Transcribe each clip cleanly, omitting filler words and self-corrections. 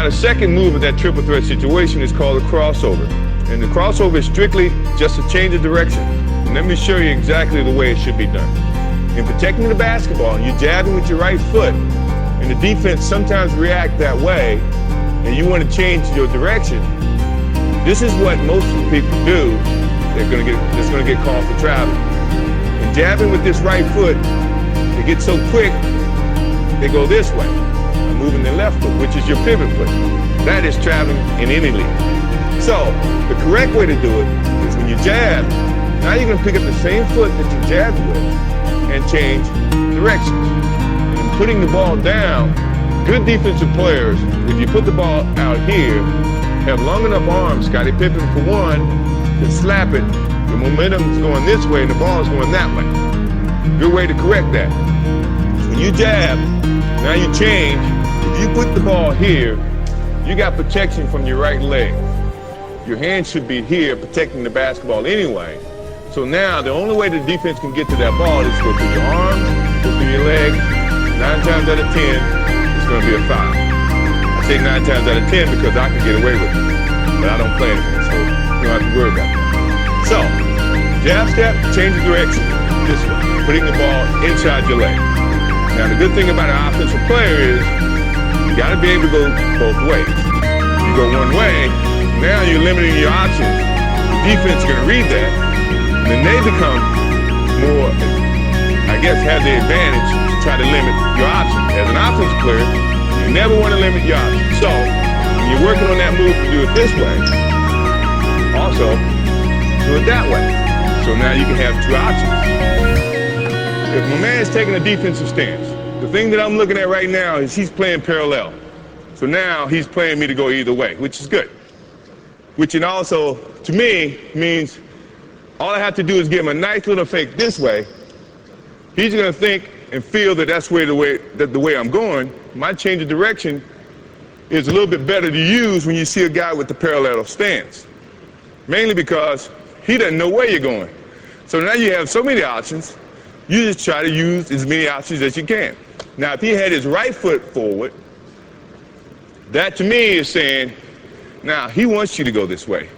the second move of that triple threat situation is called a crossover. And the crossover is strictly just a change of direction. And let me show you exactly the way it should be done. In protecting the basketball, you're jabbing with your right foot, and the defense sometimes react that way, and you want to change your direction. This is what most of the people do. That's going to get called for traveling. And jabbing with this right foot, they get so quick, they go this way, and moving their left foot, which is your pivot foot. That is traveling in any league. So the correct way to do it is when you jab, now you're going to pick up the same foot that you jabbed with and change directions. And putting the ball down, good defensive players, if you put the ball out here, have long enough arms, Scottie Pippen for one, to slap it. The momentum is going this way and the ball is going that way. Good way to correct that. When you jab, now you change. If you put the ball here, you got protection from your right leg. Your hand should be here protecting the basketball anyway. So now the only way the defense can get to that ball is go through your arms, go through your legs. 9 times out of 10, it's going to be a foul. I say 9 times out of 10 because I can get away with it. But I don't play anymore, so you don't have to worry about that. So, jab step, change the direction this way, putting the ball inside your leg. Now the good thing about an offensive player is you got to be able to go both ways. You go one way, now you're limiting your options. The defense is going to read that. And then they become more, I guess, have the advantage to try to limit your options. As an offensive player, you never want to limit your options. So, when you're working on that move, you do it this way. Also, do it that way. So now you can have 2 options. If my man's taking a defensive stance, the thing that I'm looking at right now is he's playing parallel. So now he's playing me to go either way, which is good. Which and also, to me, means all I have to do is give him a nice little fake this way. He's going to think and feel that that's the way I'm going. My change of direction is a little bit better to use when you see a guy with the parallel stance. Mainly because he doesn't know where you're going. So now you have so many options, you just try to use as many options as you can. Now if he had his right foot forward, that to me is saying, now he wants you to go this way.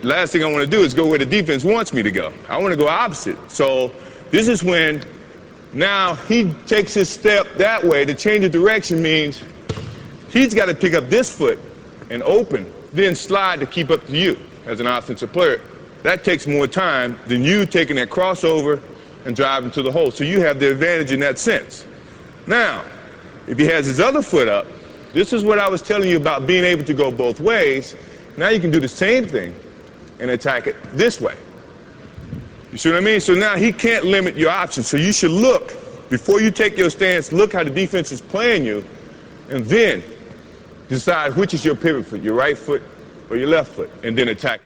The last thing I want to do is go where the defense wants me to go. I want to go opposite. So this is when now he takes his step that way. To change of direction means he's got to pick up this foot and open, then slide to keep up to you as an offensive player. That takes more time than you taking that crossover and driving to the hole. So you have the advantage in that sense. Now, if he has his other foot up, this is what I was telling you about being able to go both ways. Now you can do the same thing and attack it this way. You see what I mean? So now he can't limit your options. So you should look, before you take your stance, look how the defense is playing you, and then decide which is your pivot foot, your right foot or your left foot, and then attack.